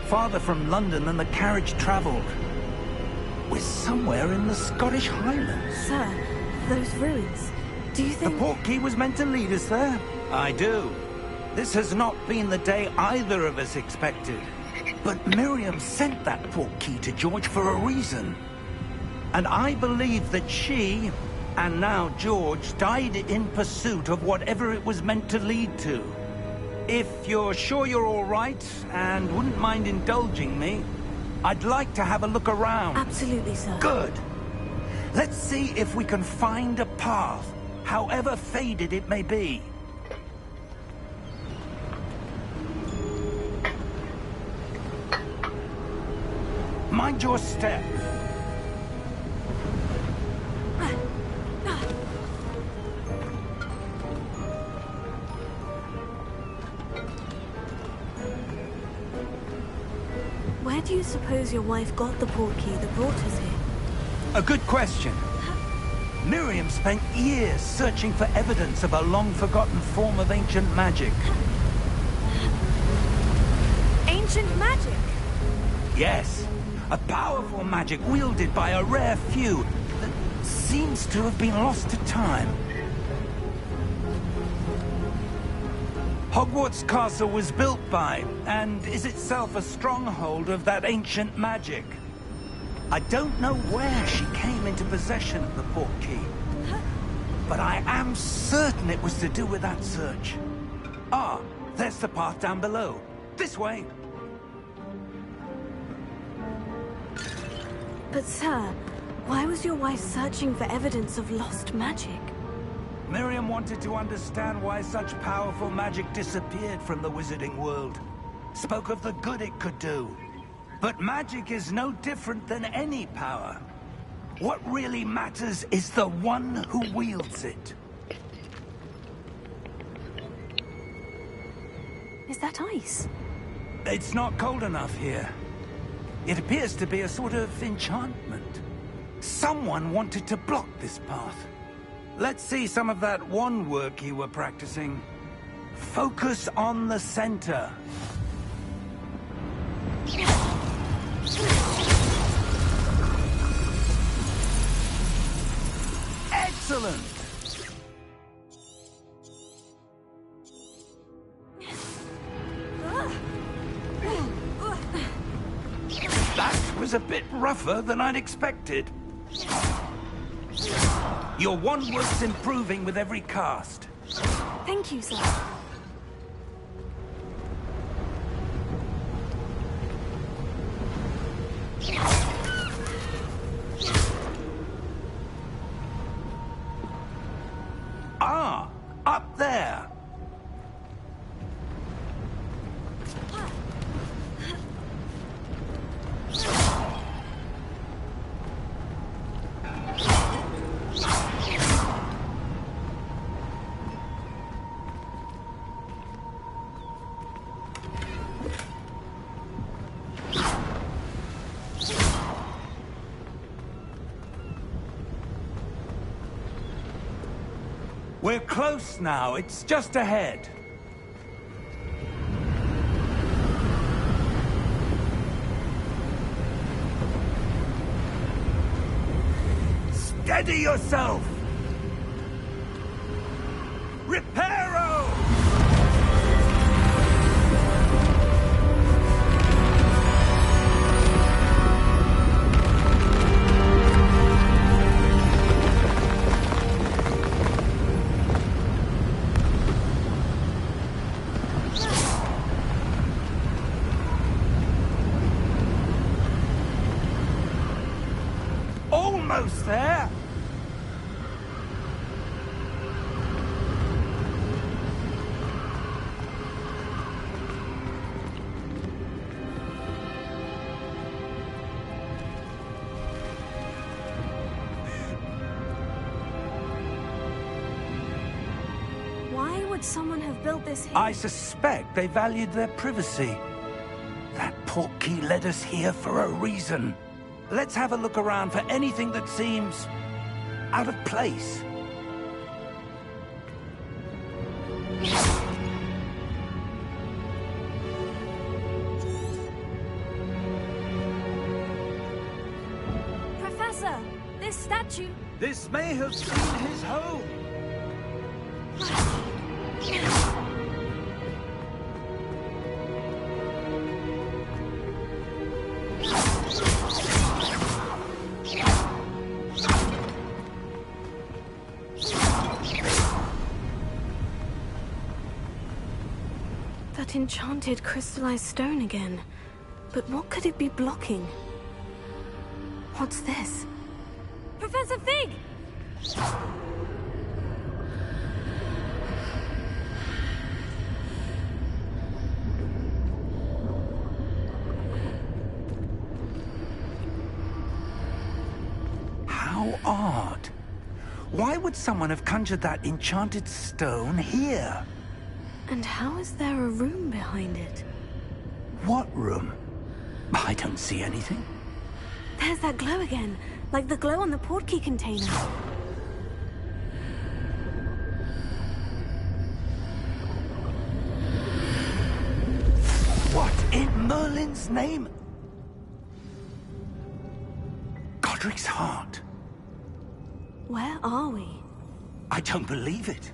farther from London than the carriage travelled. We're somewhere in the Scottish Highlands. Sir, those ruins, do you think... The portkey was meant to lead us there? I do. This has not been the day either of us expected. But Miriam sent that portkey to George for a reason. And I believe that she, and now George, died in pursuit of whatever it was meant to lead to. If you're sure you're all right, and wouldn't mind indulging me, I'd like to have a look around. Absolutely, sir. Good. Let's see if we can find a path, however faded it may be. Mind your step. Where do you suppose your wife got the portkey that brought us here? A good question. Miriam spent years searching for evidence of a long-forgotten form of ancient magic. Ancient magic? Yes. A powerful magic wielded by a rare few that seems to have been lost to time. Hogwarts Castle was built by, and is itself a stronghold of that ancient magic. I don't know where she came into possession of the portkey, but I am certain it was to do with that search. Ah, there's the path down below. This way. But sir, why was your wife searching for evidence of lost magic? Miriam wanted to understand why such powerful magic disappeared from the wizarding world. Spoke of the good it could do. But magic is no different than any power. What really matters is the one who wields it. Is that ice? It's not cold enough here. It appears to be a sort of enchantment. Someone wanted to block this path. Let's see some of that wand work you were practicing. Focus on the center. Excellent! That was a bit rougher than I'd expected. Your wand work's improving with every cast. Thank you, sir. Ah, up there. We're close now. It's just ahead. Steady yourself! Reparo! Almost there! Why would someone have built this here? I suspect they valued their privacy. That portkey led us here for a reason. Let's have a look around for anything that seems out of place. statue? This may have been his home. That enchanted crystallized stone again. But what could it be blocking? What's this? Professor Fig! How odd. Why would someone have conjured that enchanted stone here? And how is there a room behind it? What room? I don't see anything. There's that glow again, like the glow on the portkey container. What in Merlin's name? Godric's heart. Where are we? I don't believe it.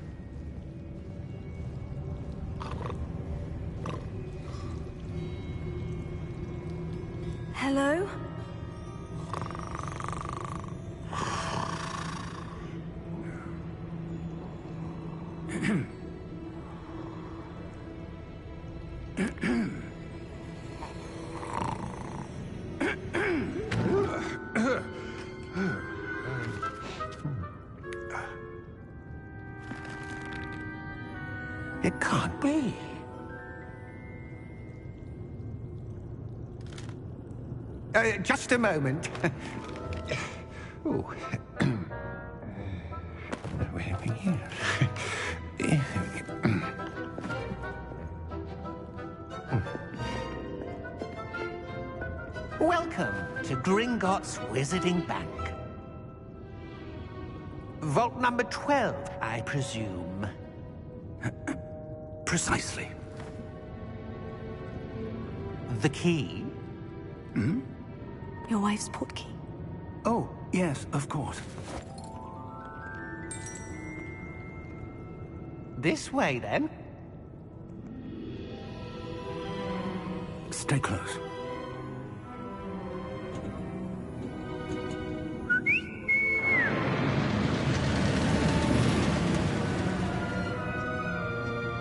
Hello? It can't be. Just a moment. Oh. Anything here? Welcome to Gringotts Wizarding Bank. Vault number 12, I presume. Precisely. The key? Your wife's portkey. Oh, yes, of course. This way, then. Stay close.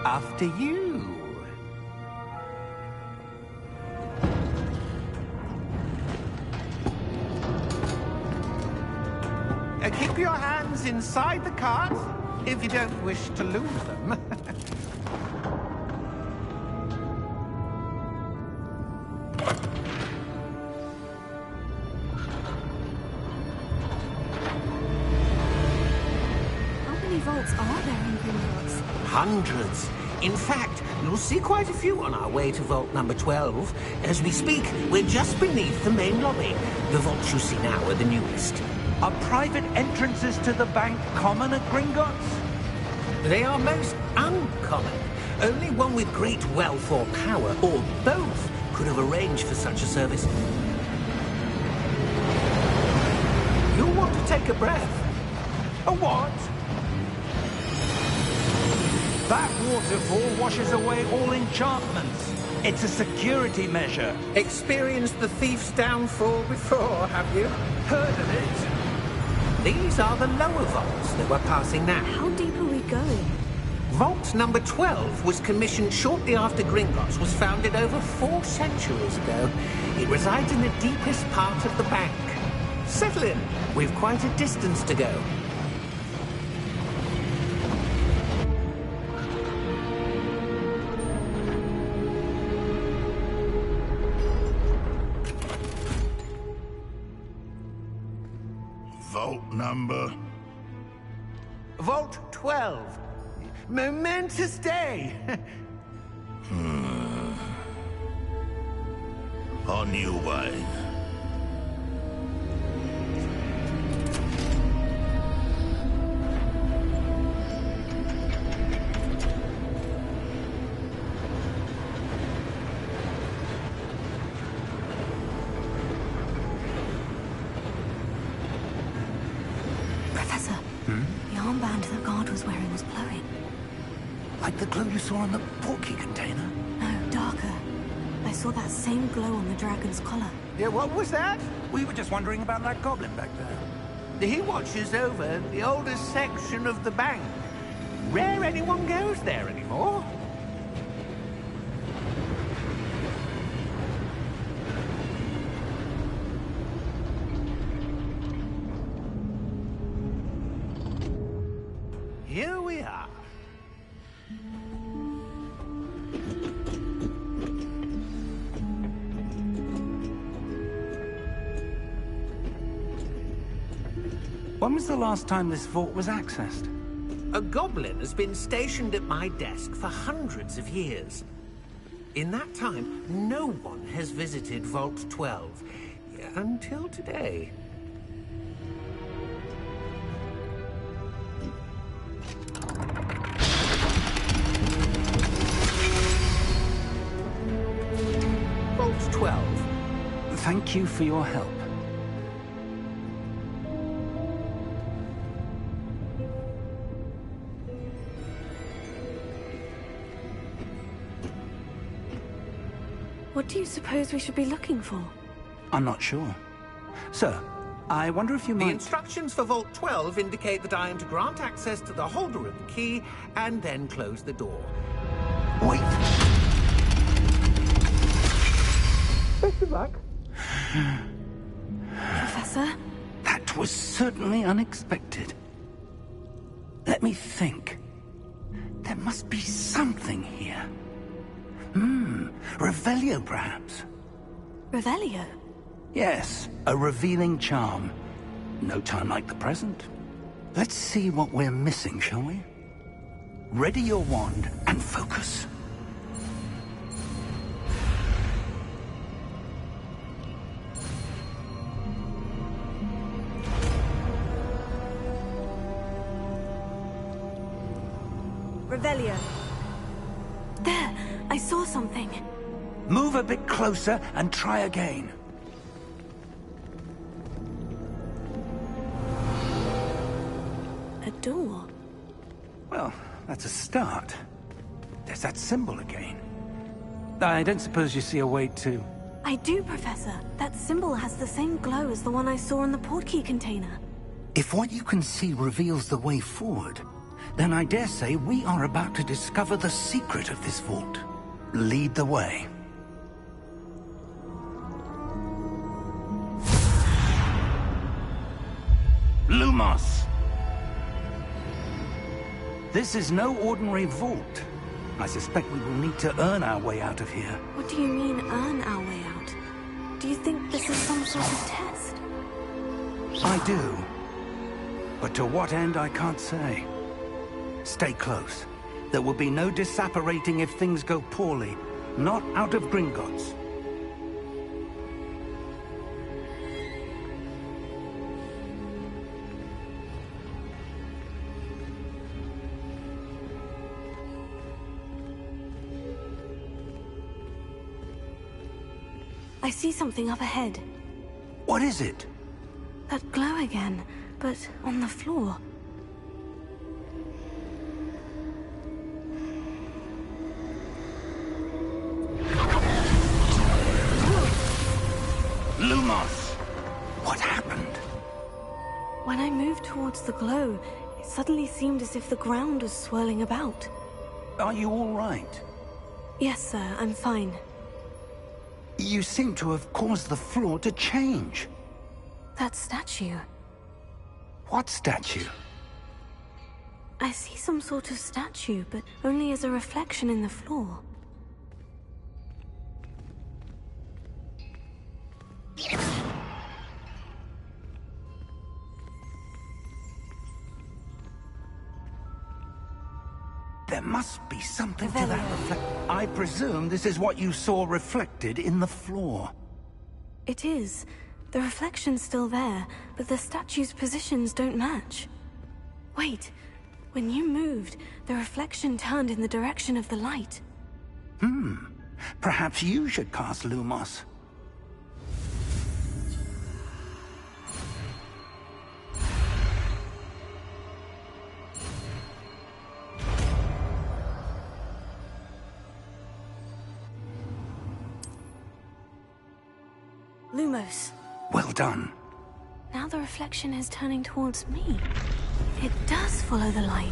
After you. Keep your hands inside the cart if you don't wish to lose them. How many vaults are there in Gringotts? Hundreds. In fact, you'll see quite a few on our way to vault number 12. As we speak, we're just beneath the main lobby. The vaults you see now are the newest. Are private entrances to the bank common at Gringotts? They are most uncommon. Only one with great wealth or power, or both, could have arranged for such a service. You'll want to take a breath. A what? That waterfall washes away all enchantments. It's a security measure. Experienced the thief's downfall before, have you? Heard of it? These are the lower vaults that we're passing now. How deep are we going? Vault number 12 was commissioned shortly after Gringotts was founded over 4 centuries ago. It resides in the deepest part of the bank. Settle in. We've quite a distance to go. Vault number? Vault 12. Momentous day. On your way. Like the glow you saw in the portkey container? No, darker. I saw that same glow on the dragon's collar. Yeah, what was that? We were just wondering about that goblin back there. He watches over the oldest section of the bank. Rare anyone goes there anymore. Here we are. When was the last time this vault was accessed? A goblin has been stationed at my desk for hundreds of years. In that time, no one has visited Vault 12. Until today. Vault 12. Thank you for your help. What do you suppose we should be looking for? I'm not sure. Sir, I wonder if you The might... instructions for Vault 12 indicate that I am to grant access to the holder of the key and then close the door. Wait! Best of luck. Professor? That was certainly unexpected. Let me think. There must be something here. Revelio, perhaps? Revelio? Yes, a revealing charm. No time like the present. Let's see what we're missing, shall we? Ready your wand and focus. Revelio. There! I saw something. Move a bit closer and try again. A door. Well, that's a start. There's that symbol again. I don't suppose you see a way to... I do, Professor. That symbol has the same glow as the one I saw in the portkey container. If what you can see reveals the way forward, then I dare say we are about to discover the secret of this vault. Lead the way. Lumos! This is no ordinary vault. I suspect we will need to earn our way out of here. What do you mean, earn our way out? Do you think this is some sort of test? I do. But to what end, I can't say. Stay close. There will be no disapparating if things go poorly. Not out of Gringotts. I see something up ahead. What is it? That glow again, but on the floor. Lumos! What happened? When I moved towards the glow, it suddenly seemed as if the ground was swirling about. Are you all right? Yes, sir, I'm fine. You seem to have caused the floor to change. That statue. What statue? I see some sort of statue, but only as a reflection in the floor. There must be something to that reflect. I presume this is what you saw reflected in the floor. It is. The reflection's still there, but the statue's positions don't match. Wait. When you moved, the reflection turned in the direction of the light. Perhaps you should cast Lumos. Lumos. Well done. Now the reflection is turning towards me. It does follow the light.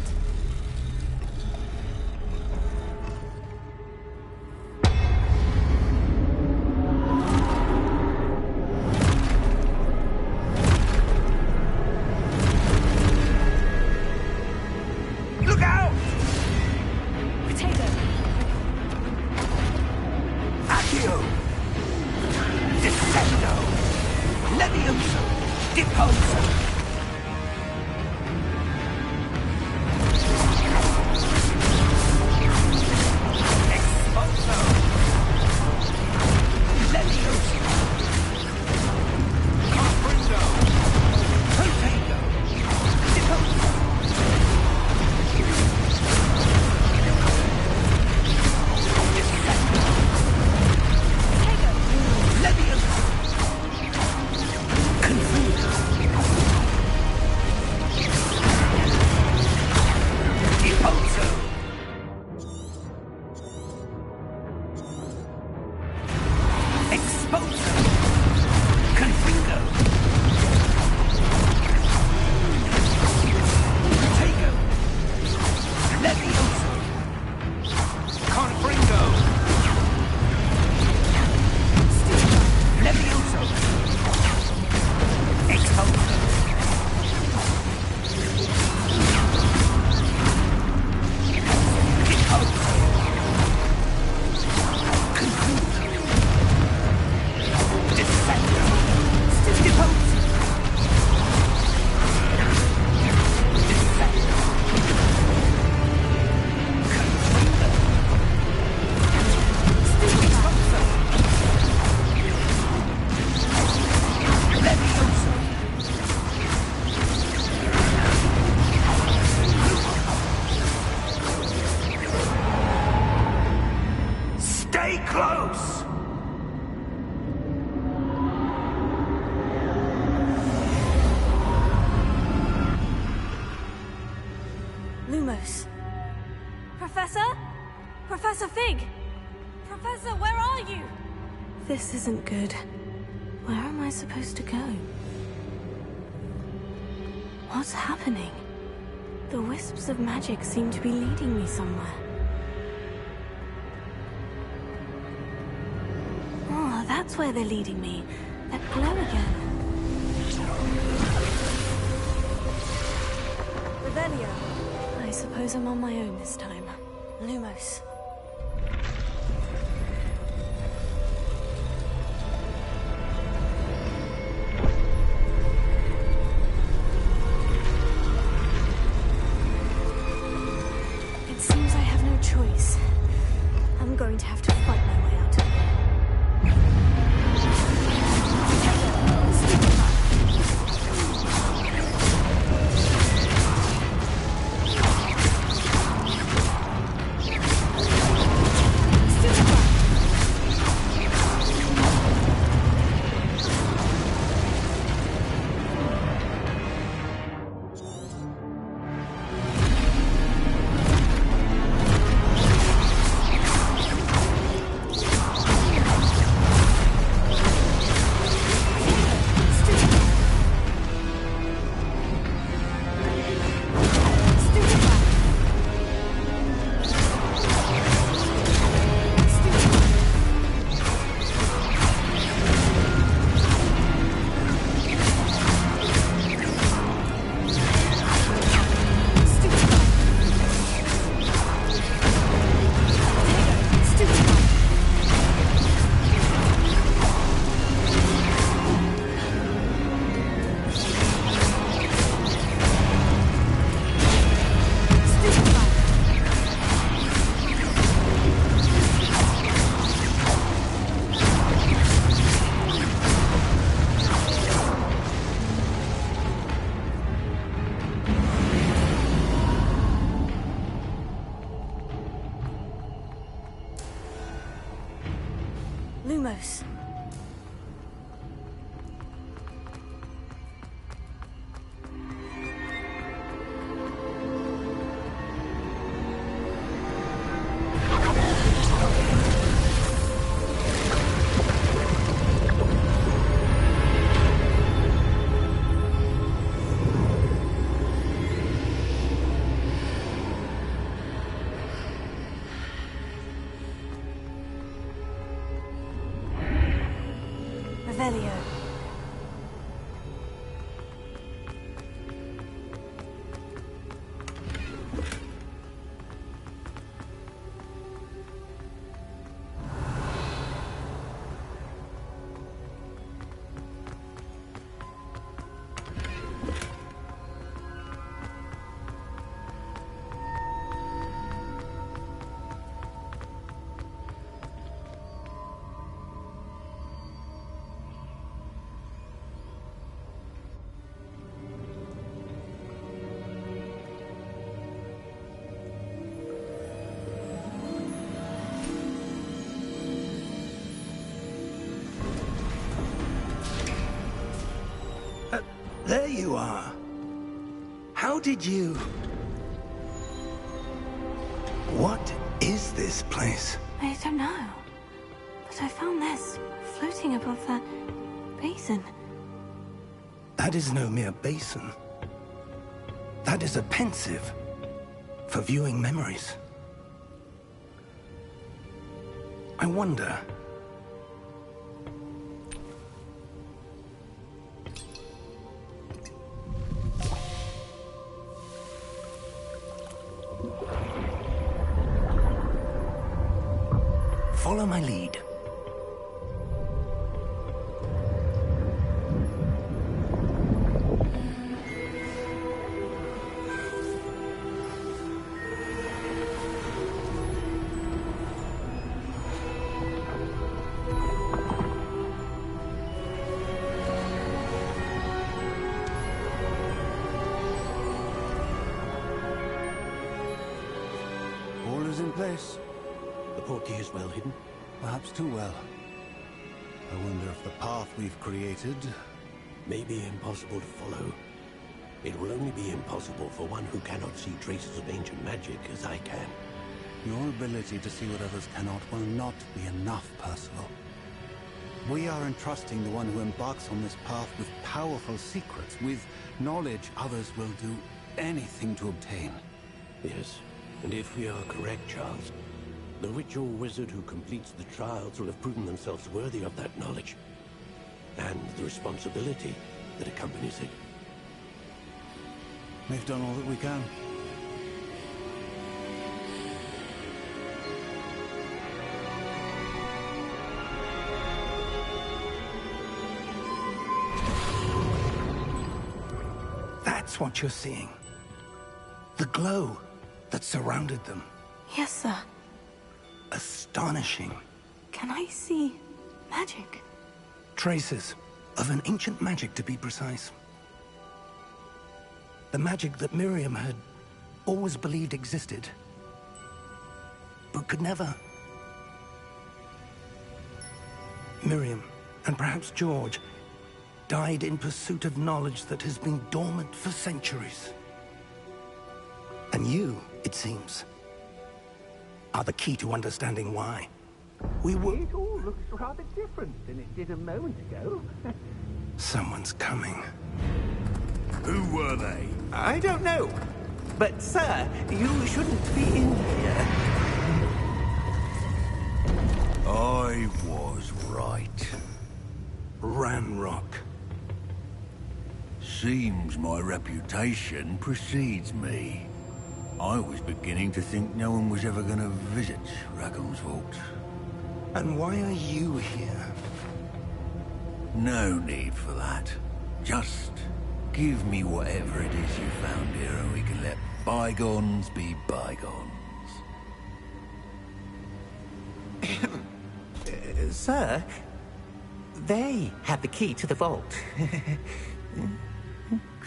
Look out! Potato. Accio! Descendo! Levioso! Deposo! Exposo! Levioso! Comprendo! Potato! Deposo! Levioso! Confuso! Deposo! Exposo! Confuso! Potato! Levioso! Confringo! Levioso! Exposo! Deposo! Confuso! Descendo! Deposo! Descendo! Confringo! Exposo! Levioso! Stay close! Lumos. Professor? Professor Fig! Professor, where are you? This isn't good. Where am I supposed to go? What's happening? The wisps of magic seem to be leading me somewhere. Oh, that's where they're leading me. That glow again. Revelio. I suppose I'm on my own this time. Lumos. It seems I have no choice. I'm going to have to fight my way out of here. Lumos. Revelio. There you are. How did you... What is this place? I don't know. But I found this floating above that basin. That is no mere basin. That is a pensive for viewing memories. I wonder... Follow my lead. All is in place. The portkey is well hidden. Perhaps too well. I wonder if the path we've created... May be impossible to follow. It will only be impossible for one who cannot see traces of ancient magic as I can. Your ability to see what others cannot will not be enough, Percival. We are entrusting the one who embarks on this path with powerful secrets, with knowledge others will do anything to obtain. Yes, and if we are correct, Charles, the witch or wizard who completes the trials will have proven themselves worthy of that knowledge, and the responsibility that accompanies it. We've done all that we can. That's what you're seeing. The glow that surrounded them. Yes, sir. Astonishing. Can I see magic? Traces of an ancient magic, to be precise. The magic that Miriam had always believed existed, but could never. Miriam, and perhaps George, died in pursuit of knowledge that has been dormant for centuries. And you, it seems, are the key to understanding why. We will... It all looks rather different than it did a moment ago. Someone's coming. Who were they? I don't know. But, sir, you shouldn't be in here. I was right. Ranrock. Seems my reputation precedes me. I was beginning to think no one was ever going to visit Rackham's vault. And why are you here? No need for that. Just give me whatever it is you found here and we can let bygones be bygones. Sir, they had the key to the vault.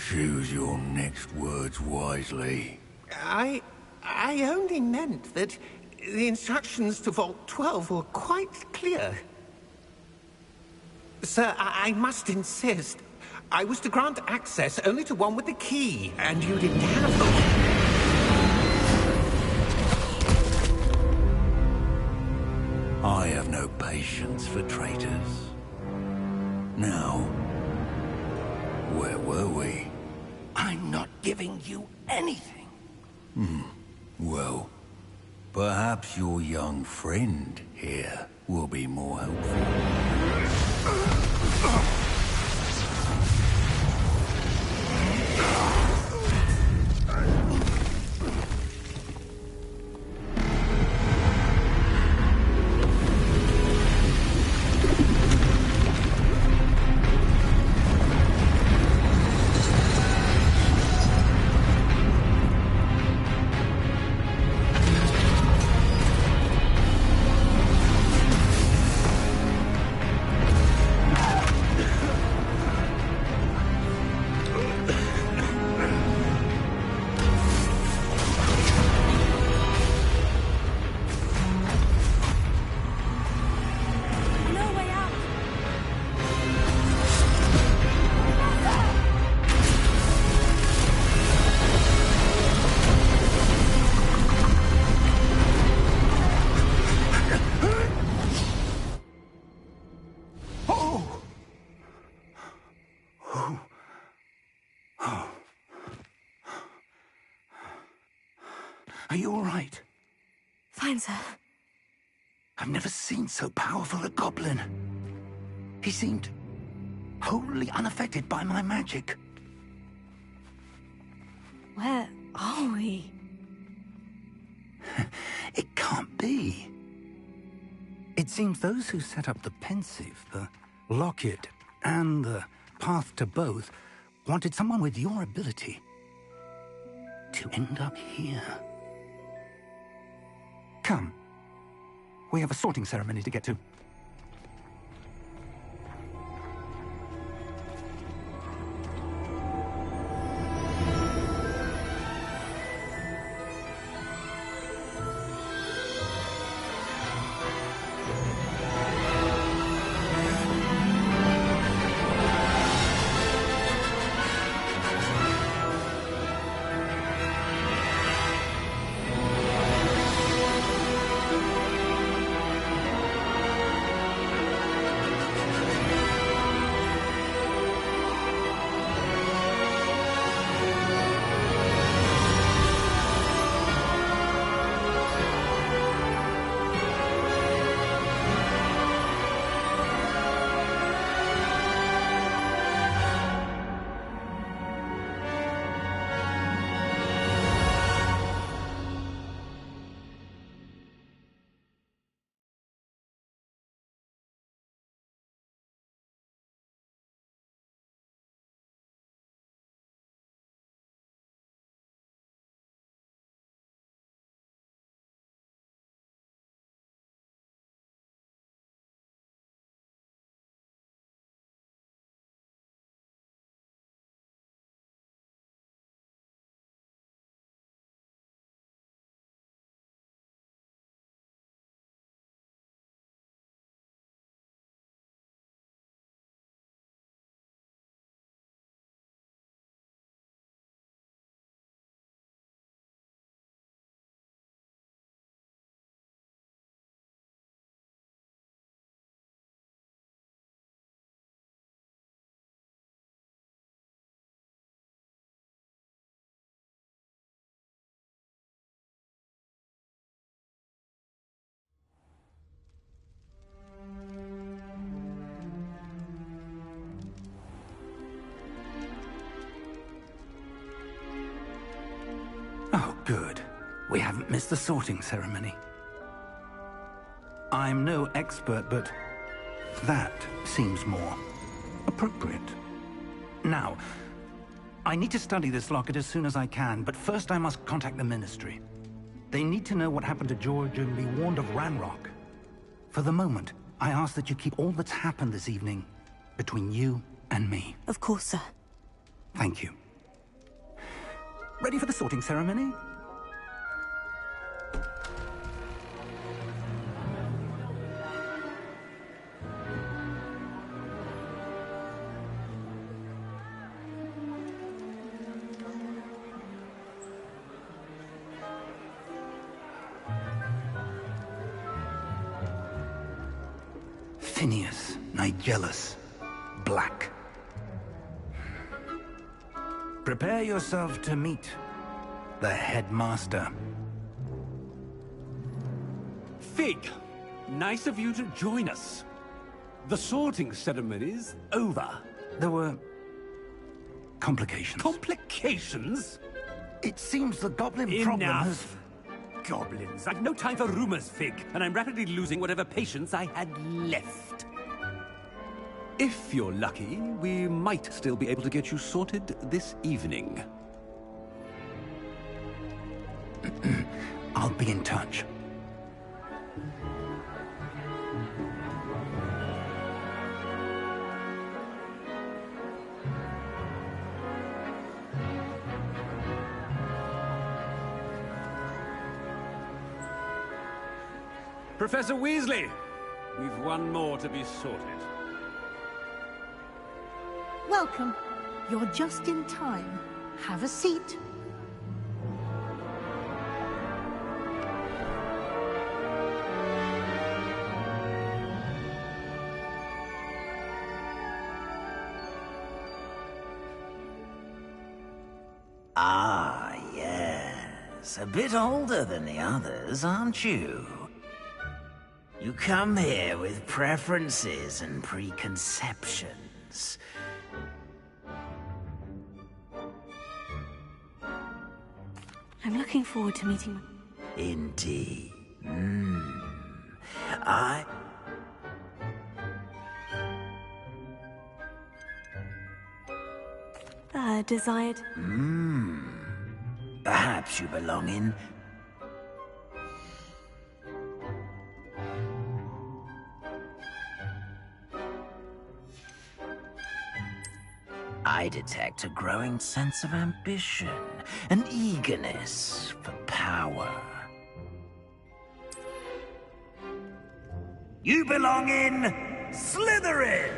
Choose your next words wisely. I only meant that the instructions to Vault 12 were quite clear. Sir, I must insist. I was to grant access only to one with the key, and you didn't have them. I have no patience for traitors. Now, where were we? I'm not giving you anything. Well, perhaps your young friend here will be more helpful. Are you all right? Fine, sir. I've never seen so powerful a goblin. He seemed wholly unaffected by my magic. Where are we? It can't be. It seems those who set up the pensive, the locket, and the path to both wanted someone with your ability to end up here. Come. We have a sorting ceremony to get to. Oh, good. We haven't missed the sorting ceremony. I'm no expert, but that seems more appropriate. Now, I need to study this locket as soon as I can, but first I must contact the Ministry. They need to know what happened to George and be warned of Ranrock. For the moment, I ask that you keep all that's happened this evening between you and me. Of course, sir. Thank you. Ready for the sorting ceremony? Phineas, Nigellus, Black. Prepare yourself to meet the headmaster. Fig, nice of you to join us. The sorting ceremony's over. There were complications. Complications? It seems the goblin problem has... Enough! Goblins. I've no time for rumors, Fig, and I'm rapidly losing whatever patience I had left. If you're lucky, we might still be able to get you sorted this evening. I'll be in touch. Professor Weasley, we've one more to be sorted. Welcome. You're just in time. Have a seat. Ah, yes. A bit older than the others, aren't you? You come here with preferences and preconceptions. I'm looking forward to meeting... Indeed. Desired... Perhaps you belong in... I detect a growing sense of ambition, an eagerness for power. You belong in Slytherin!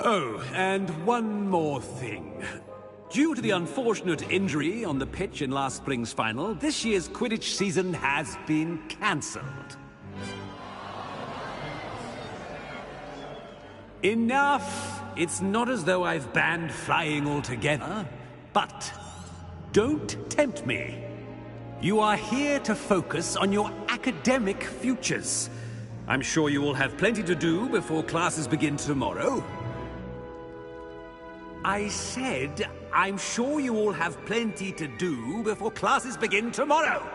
Oh, and one more thing. Due to the unfortunate injury on the pitch in last spring's final, this year's Quidditch season has been cancelled. Enough! It's not as though I've banned flying altogether, but don't tempt me. You are here to focus on your academic futures. I'm sure you will have plenty to do before classes begin tomorrow. I said, I'm sure you all have plenty to do before classes begin tomorrow.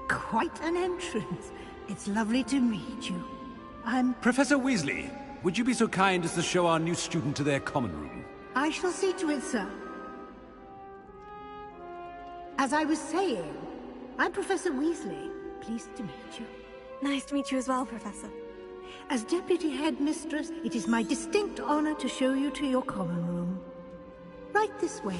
Quite an entrance. It's lovely to meet you. I'm... Professor Weasley, would you be so kind as to show our new student to their common room? I shall see to it, sir. As I was saying, I'm Professor Weasley. Pleased to meet you. Nice to meet you as well, Professor. As Deputy Headmistress, it is my distinct honor to show you to your common room. Right this way.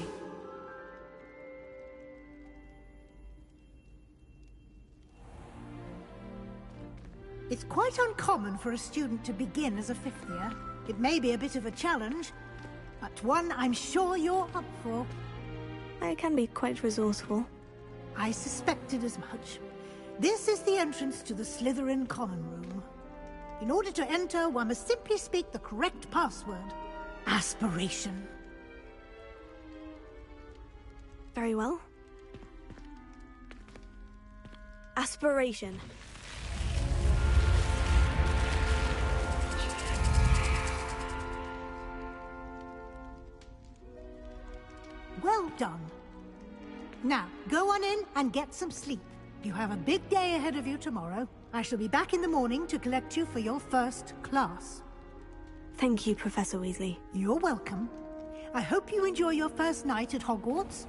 It's quite uncommon for a student to begin as a fifth year. It may be a bit of a challenge, but one I'm sure you're up for. I can be quite resourceful. I suspected as much. This is the entrance to the Slytherin common room. In order to enter, one must simply speak the correct password. Aspiration. Very well. Aspiration. Well done. Now, go on in and get some sleep. You have a big day ahead of you tomorrow. I shall be back in the morning to collect you for your first class. Thank you, Professor Weasley. You're welcome. I hope you enjoy your first night at Hogwarts.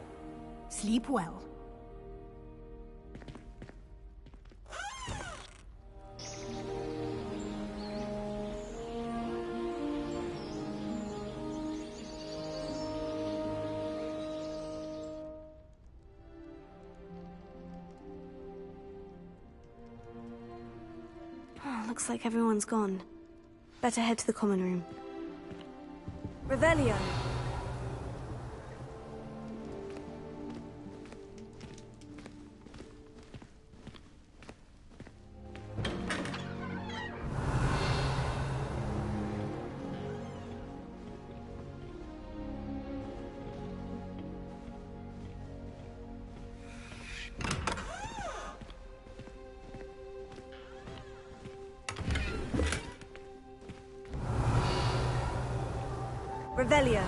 Sleep well. Looks like everyone's gone. Better head to the common room. Revelio! Revelio.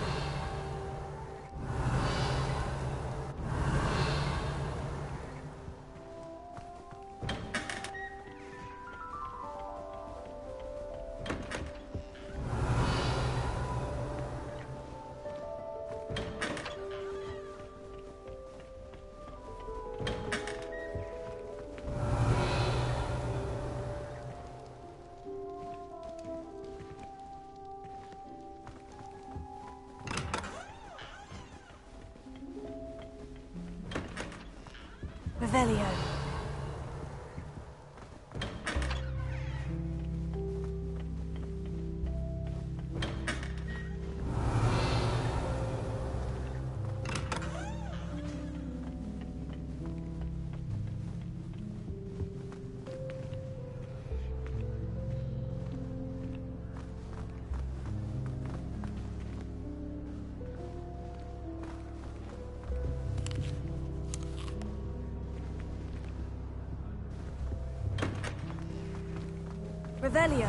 Revelio. Revelio.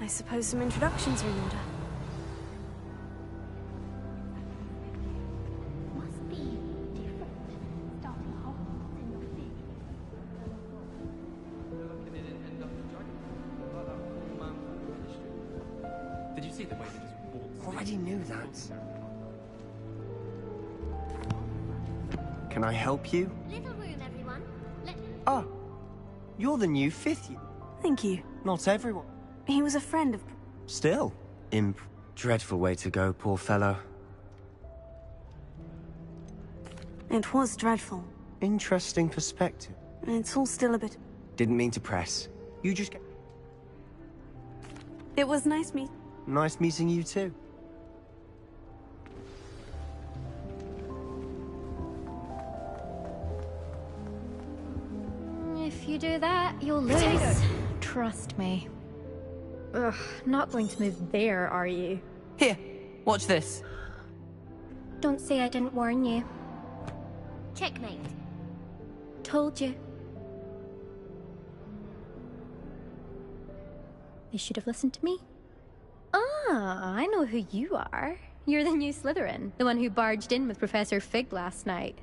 I suppose some introductions are in order. Must be different. Starting Hogwarts in your city. Did you see the way they just walked? Already knew that. Can I help you? Little room, everyone. Oh, you're the new fifth year. Thank you. Not everyone. He was a friend of... Still? Imp. Dreadful way to go, poor fellow. It was dreadful. Interesting perspective. It's all still a bit... Didn't mean to press. You just get... It was nice Nice meeting you too. If you do that, you'll lose. Trust me. Ugh, not going to move there, are you? Here, watch this. Don't say I didn't warn you. Checkmate. Told you. They should have listened to me. Ah, I know who you are. You're the new Slytherin, the one who barged in with Professor Fig last night.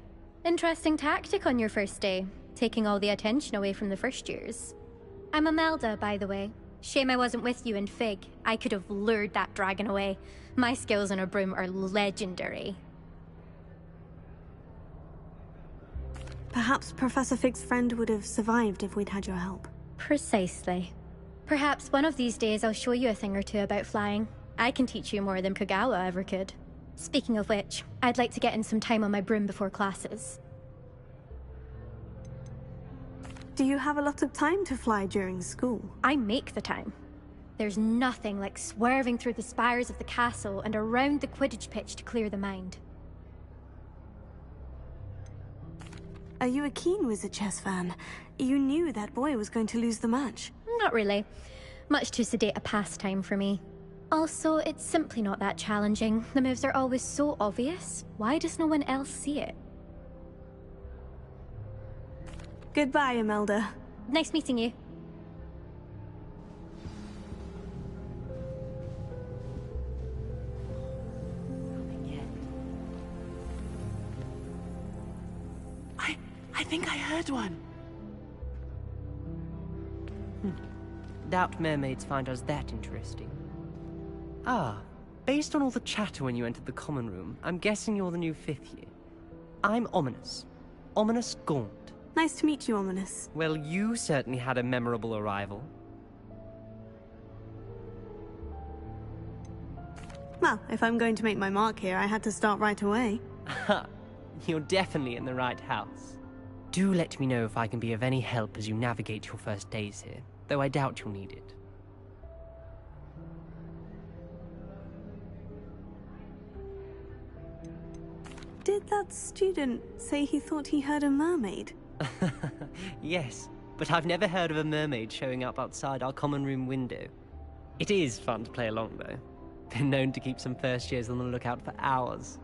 Interesting tactic on your first day, taking all the attention away from the first years. I'm Imelda, by the way. Shame I wasn't with you in Fig. I could have lured that dragon away. My skills on a broom are legendary. Perhaps Professor Fig's friend would have survived if we'd had your help. Precisely. Perhaps one of these days I'll show you a thing or two about flying. I can teach you more than Kagawa ever could. Speaking of which, I'd like to get in some time on my broom before classes. Do you have a lot of time to fly during school? I make the time. There's nothing like swerving through the spires of the castle and around the Quidditch pitch to clear the mind. Are you a keen Wizard chess fan? You knew that boy was going to lose the match. Not really. Much too sedate a pastime for me. Also, it's simply not that challenging. The moves are always so obvious. Why does no one else see it? Goodbye, Imelda. Nice meeting you. I think I heard one. Doubt mermaids find us that interesting. Ah, based on all the chatter when you entered the common room, I'm guessing you're the new fifth year. I'm Ominous. Ominous Gaunt. Nice to meet you, Ominous. Well, you certainly had a memorable arrival. Well, if I'm going to make my mark here, I had to start right away. Ha! You're definitely in the right house. Do let me know if I can be of any help as you navigate your first days here, though I doubt you'll need it. Did that student say he thought he heard a mermaid? Yes, but I've never heard of a mermaid showing up outside our common room window. It is fun to play along, though. Been known to keep some first years on the lookout for hours.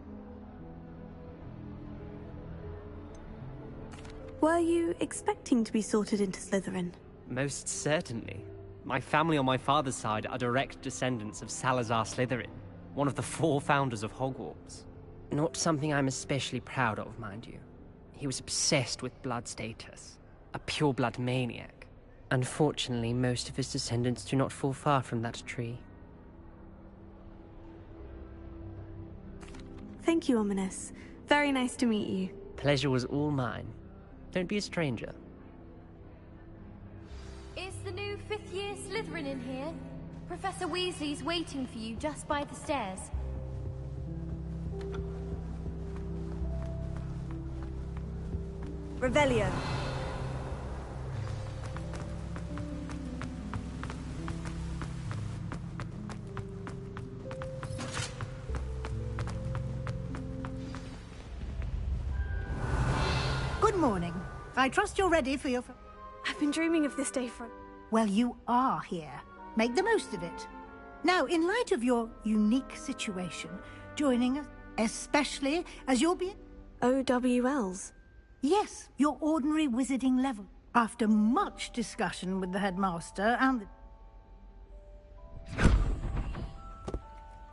Were you expecting to be sorted into Slytherin? Most certainly. My family on my father's side are direct descendants of Salazar Slytherin, one of the 4 founders of Hogwarts. Not something I'm especially proud of, mind you. He was obsessed with blood status, a pure-blood maniac. Unfortunately, most of his descendants do not fall far from that tree. Thank you, Ominous. Very nice to meet you. Pleasure was all mine. Don't be a stranger. Is the new 5th year Slytherin in here? Professor Weasley's waiting for you just by the stairs. Revelio. Good morning. I trust you're ready for your... I've been dreaming of this day for... Well, you are here. Make the most of it. Now, in light of your unique situation, joining us, especially as you'll be... OWLs? Yes, your ordinary wizarding level. After much discussion with the headmaster and the...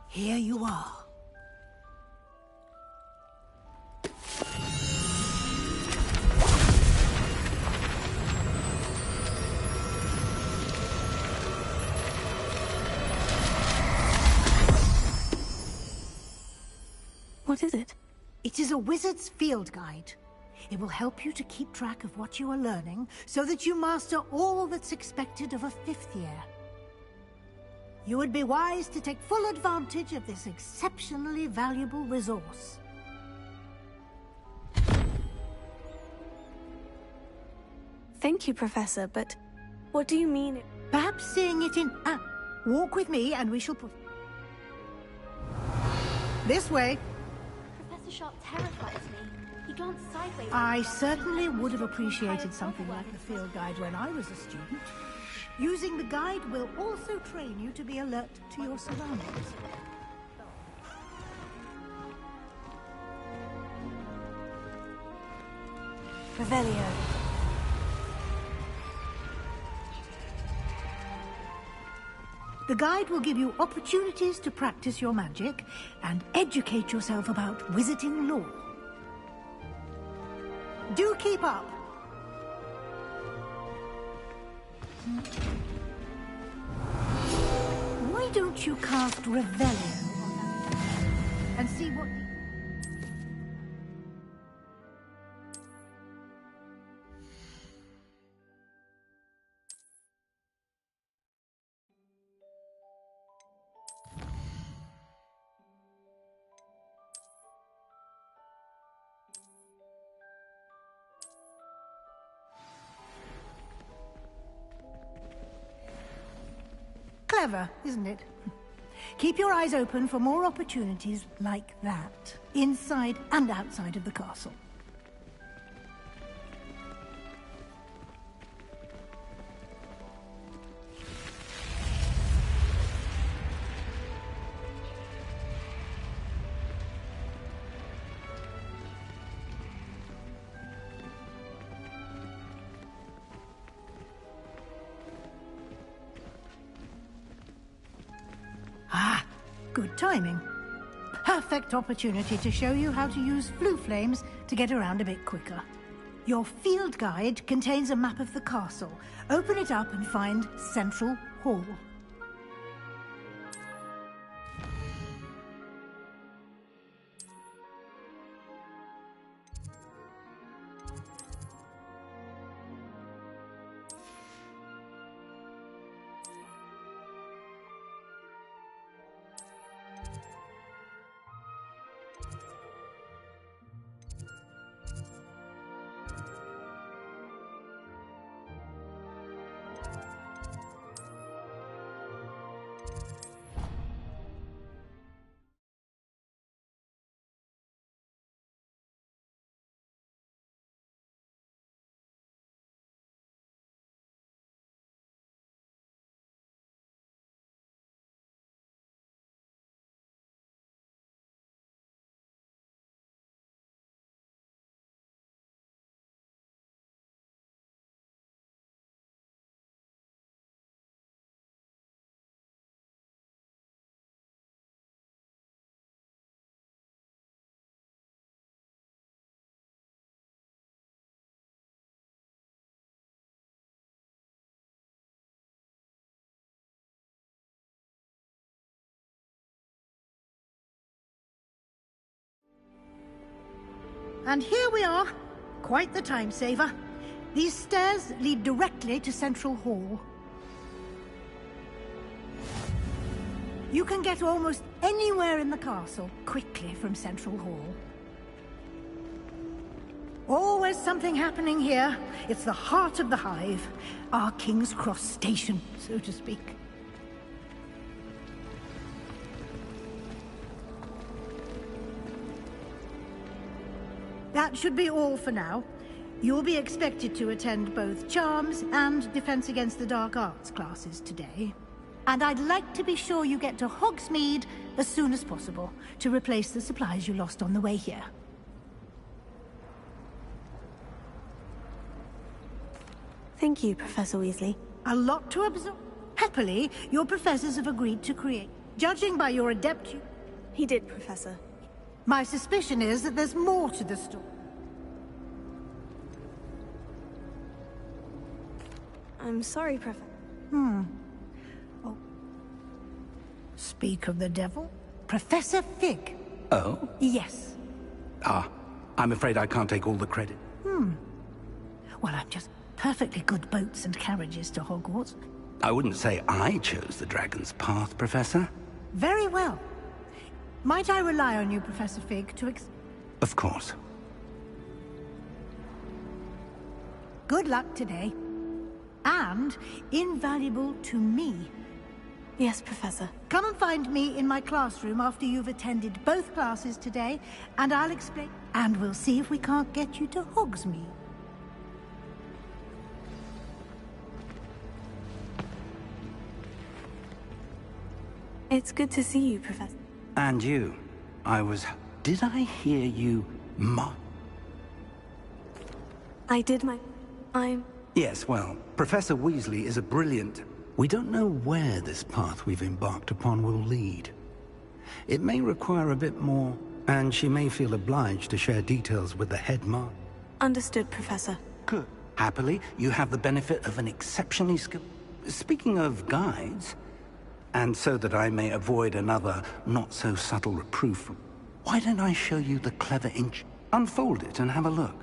Here you are. What is it? It is a wizard's field guide. It will help you to keep track of what you are learning so that you master all that's expected of a 5th year. You would be wise to take full advantage of this exceptionally valuable resource. Thank you, Professor, but what do you mean? Perhaps seeing it in... walk with me and we shall put... This way. Professor Sharp terrifies me. He glanced sideways. I certainly would have appreciated something like the field guide when I was a student. Using the guide will also train you to be alert to your surroundings. Revelio. The guide will give you opportunities to practice your magic and educate yourself about wizarding lore. Do keep up. Why don't you cast Revelio and see what... Clever, isn't it? Keep your eyes open for more opportunities like that, inside and outside of the castle. Ah, good timing. Perfect opportunity to show you how to use flue flames to get around a bit quicker. Your field guide contains a map of the castle. Open it up and find Central Hall. And here we are. Quite the time saver. These stairs lead directly to Central Hall. You can get almost anywhere in the castle quickly from Central Hall. Always something happening here. It's the heart of the Hive. Our King's Cross station, so to speak. That should be all for now. You'll be expected to attend both Charms and Defense Against the Dark Arts classes today. And I'd like to be sure you get to Hogsmeade as soon as possible to replace the supplies you lost on the way here. Thank you, Professor Weasley. A lot to absorb. Happily, your professors have agreed to create. Judging by your adept... He did, Professor. My suspicion is that there's more to the story. I'm sorry, Professor. Oh. Speak of the devil. Professor Fig. Oh? Yes. I'm afraid I can't take all the credit. Well, I'm just perfectly good boats and carriages to Hogwarts. I wouldn't say I chose the Dragon's Path, Professor. Very well. Might I rely on you, Professor Fig, to Of course. Good luck today. And invaluable to me. Yes, Professor. Come and find me in my classroom after you've attended both classes today, and I'll explain. And we'll see if we can't get you to Hogsmeade. It's good to see you, Professor. And you. Did I hear you I did Yes, well, Professor Weasley is a brilliant... We don't know where this path we've embarked upon will lead. It may require a bit more, and she may feel obliged to share details with the head master. Understood, Professor. Good. Happily, you have the benefit of an exceptionally skilled... Speaking of guides, and so that I may avoid another not-so-subtle reproof, why don't I show you the clever inch? Unfold it and have a look.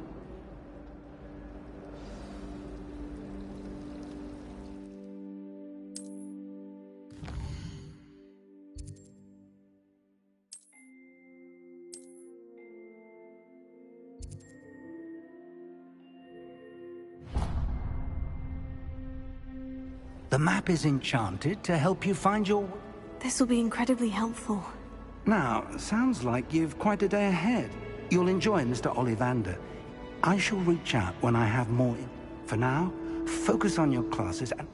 The map is enchanted to help you find your... This will be incredibly helpful. Now, sounds like you've quite a day ahead. You'll enjoy Mr. Ollivander. I shall reach out when I have more... For now, focus on your classes and...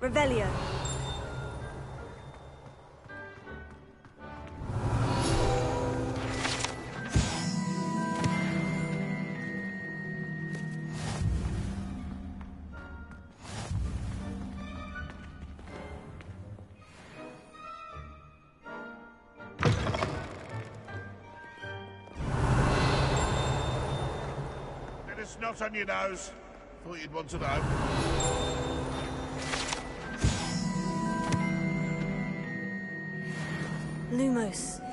Revelio. And it's not on your nose. Thought you'd want to know. Lumos.